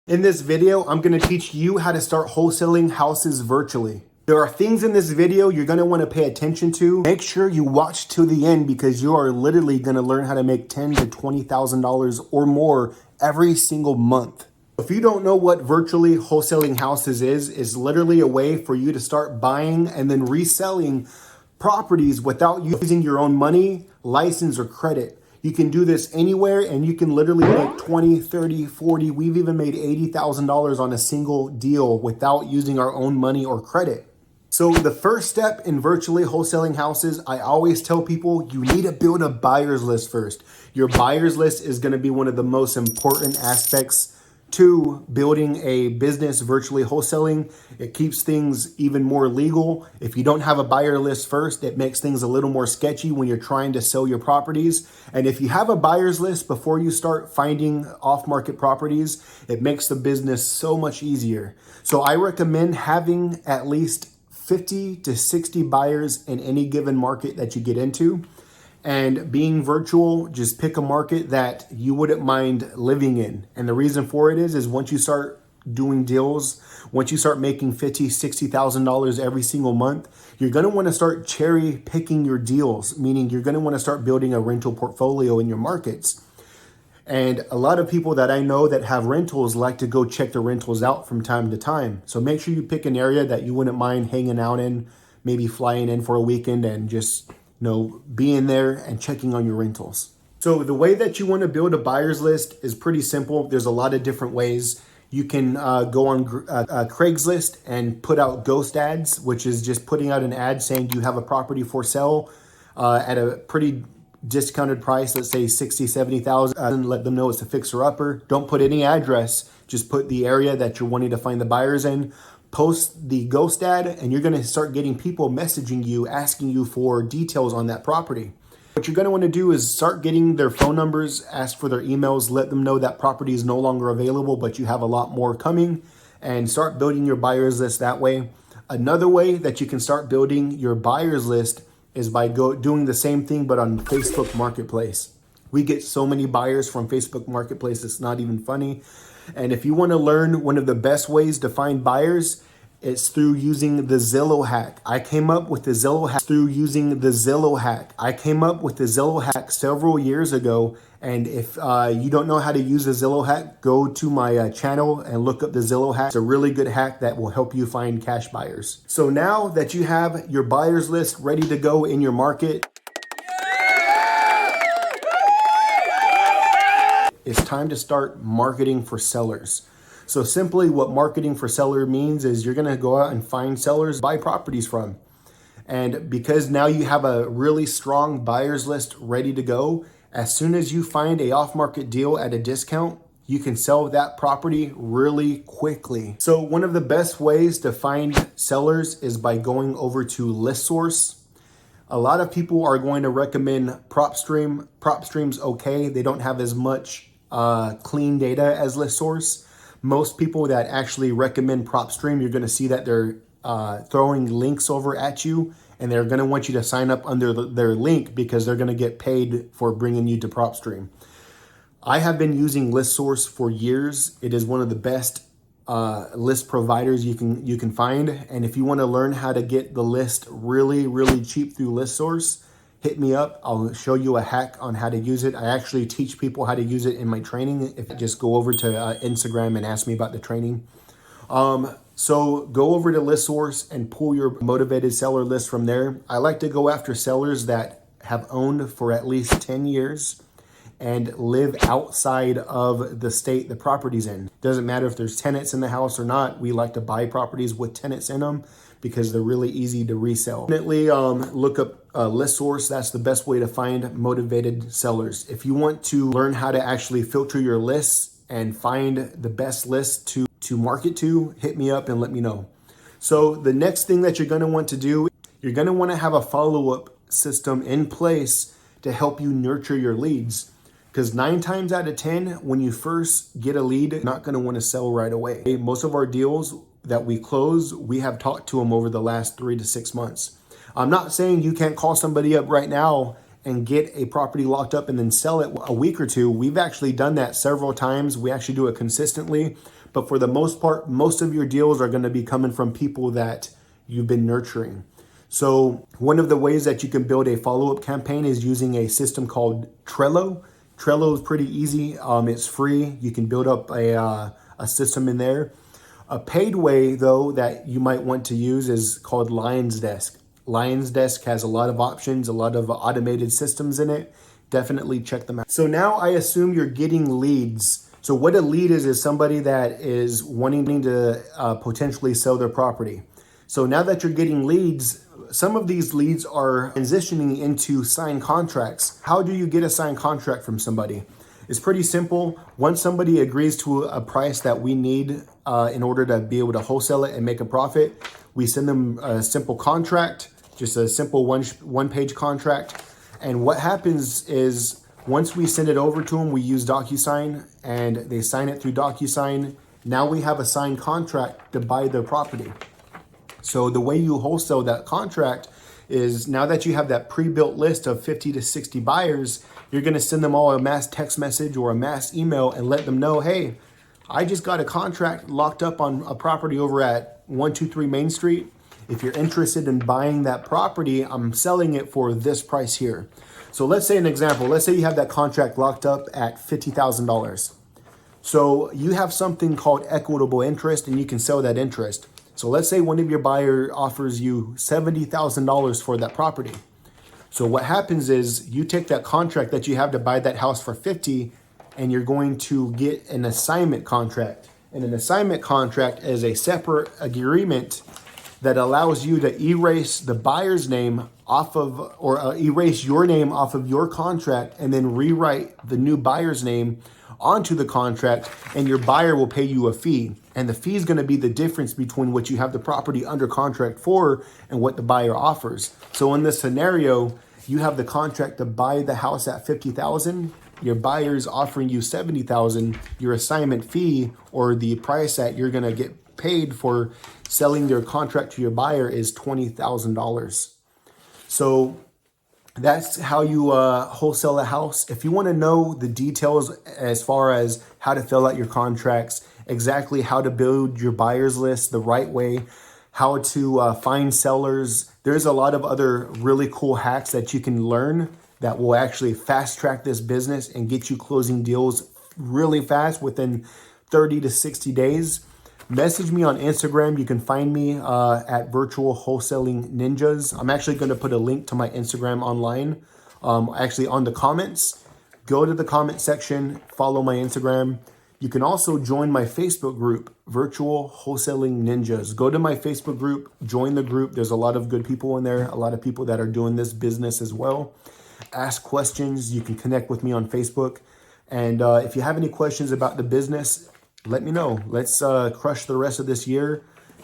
In this video, I'm going to teach you how to start wholesaling houses virtually. There are things in this video you're going to want to pay attention to. Make sure you watch to the end because you are literally going to learn how to make $10,000 to $20,000 or more every single month. If you don't know what virtually wholesaling houses is, it's literally a way for you to start buying and then reselling properties without using your own money, license, or credit. You can do this anywhere and you can literally make 20, 30, 40. We've even made $80,000 on a single deal without using our own money or credit. So the first step in virtually wholesaling houses, I always tell people you need to build a buyer's list first. Your buyer's list is going to be one of the most important aspects to building a business virtually wholesaling. It keeps things even more legal. If you don't have a buyer list first, it makes things a little more sketchy when you're trying to sell your properties. And if you have a buyer's list before you start finding off-market properties, it makes the business so much easier. So I recommend having at least 50 to 60 buyers in any given market that you get into. And being virtual, just pick a market that you wouldn't mind living in. And the reason for it is once you start doing deals, once you start making $50,000, $60,000 every single month, you're going to want to start cherry picking your deals, meaning you're going to want to start building a rental portfolio in your markets. And a lot of people that I know that have rentals like to go check the rentals out from time to time. So make sure you pick an area that you wouldn't mind hanging out in, maybe flying in for a weekend and just being there and checking on your rentals. So the way that you want to build a buyer's list is pretty simple. There's a lot of different ways. You can go on Craigslist and put out ghost ads, which is just putting out an ad saying you have a property for sale at a pretty discounted price, let's say 60, 70,000, let them know it's a fixer upper. Don't put any address, just put the area that you're wanting to find the buyers in. Post the ghost ad and you're going to start getting people messaging you, asking you for details on that property. What you're going to want to do is start getting their phone numbers, ask for their emails, let them know that property is no longer available, but you have a lot more coming, and start building your buyer's list that way. Another way that you can start building your buyer's list is by doing the same thing, but on Facebook Marketplace. We get so many buyers from Facebook Marketplace, it's not even funny. And if you want to learn one of the best ways to find buyers, it's through using the Zillow hack. I came up with the Zillow hack several years ago. And if you don't know how to use the Zillow hack, go to my channel and look up the Zillow hack. It's a really good hack that will help you find cash buyers. So now that you have your buyers list ready to go in your market, it's time to start marketing for sellers. So simply what marketing for seller means is you're going to go out and find sellers to buy properties from. And because now you have a really strong buyer's list ready to go, as soon as you find a off-market deal at a discount, you can sell that property really quickly. So one of the best ways to find sellers is by going over to ListSource. A lot of people are going to recommend PropStream. PropStream's okay. They don't have as much clean data as ListSource. Most people that actually recommend PropStream, you're going to see that they're throwing links over at you, and they're going to want you to sign up under their link because they're going to get paid for bringing you to PropStream. I have been using ListSource for years. It is one of the best list providers you can find. And if you want to learn how to get the list really, really cheap through ListSource, hit me up. I'll show you a hack on how to use it. I actually teach people how to use it in my training. If you just go over to Instagram and ask me about the training. So go over to ListSource and pull your motivated seller list from there. I like to go after sellers that have owned for at least 10 years and live outside of the state the property's in. Doesn't matter if there's tenants in the house or not. We like to buy properties with tenants in them because they're really easy to resell. Definitely look up ListSource. That's the best way to find motivated sellers. If you want to learn how to actually filter your lists and find the best list to market to, hit me up and let me know. So the next thing that you're going to want to do, you're going to want to have a follow-up system in place to help you nurture your leads. Because 9 times out of 10, when you first get a lead, you're not going to want to sell right away. Most of our deals that we close, we have talked to them over the last 3 to 6 months. I'm not saying you can't call somebody up right now and get a property locked up and then sell it a week or two. We've actually done that several times. We actually do it consistently. But for the most part, most of your deals are going to be coming from people that you've been nurturing. So one of the ways that you can build a follow-up campaign is using a system called Trello. Trello is pretty easy. It's free. You can build up a system in there. A paid way, though, that you might want to use is called Lion's Desk. Lion's Desk has a lot of options, a lot of automated systems in it. Definitely check them out. So now I assume you're getting leads. So what a lead is somebody that is wanting to potentially sell their property. So now that you're getting leads, some of these leads are transitioning into signed contracts. How do you get a signed contract from somebody? It's pretty simple. Once somebody agrees to a price that we need in order to be able to wholesale it and make a profit, we send them a simple contract, just a simple one-page contract. And what happens is once we send it over to them, we use DocuSign and they sign it through DocuSign. Now we have a signed contract to buy their property. So the way you wholesale that contract is now that you have that pre-built list of 50 to 60 buyers, you're going to send them all a mass text message or a mass email and let them know, hey, I just got a contract locked up on a property over at 123 Main Street. If you're interested in buying that property, I'm selling it for this price here. So let's say an example, let's say you have that contract locked up at $50,000. So you have something called equitable interest and you can sell that interest. So let's say one of your buyer offers you $70,000 for that property. So what happens is you take that contract that you have to buy that house for 50 and you're going to get an assignment contract. And an assignment contract is a separate agreement that allows you to erase the buyer's name off of, or erase your name off of your contract and then rewrite the new buyer's name onto the contract, and your buyer will pay you a fee. And the fee is going to be the difference between what you have the property under contract for and what the buyer offers. So in this scenario, you have the contract to buy the house at $50,000. Your buyer's offering you $70,000. Your assignment fee, or the price that you're going to get paid for selling their contract to your buyer, is $20,000. So that's how you wholesale a house. If you want to know the details as far as how to fill out your contracts, exactly how to build your buyer's list the right way, how to find sellers, there's a lot of other really cool hacks that you can learn that will actually fast track this business and get you closing deals really fast within 30 to 60 days. Message me on Instagram. You can find me at Virtual Wholesaling Ninjas. I'm actually going to put a link to my Instagram online, actually on the comments. Go to the comment section, follow my Instagram. You can also join my Facebook group, Virtual Wholesaling Ninjas. Go to my Facebook group, join the group. There's a lot of good people in there, a lot of people that are doing this business as well. Ask questions. You can connect with me on Facebook. And if you have any questions about the business, let me know. Let's crush the rest of this year.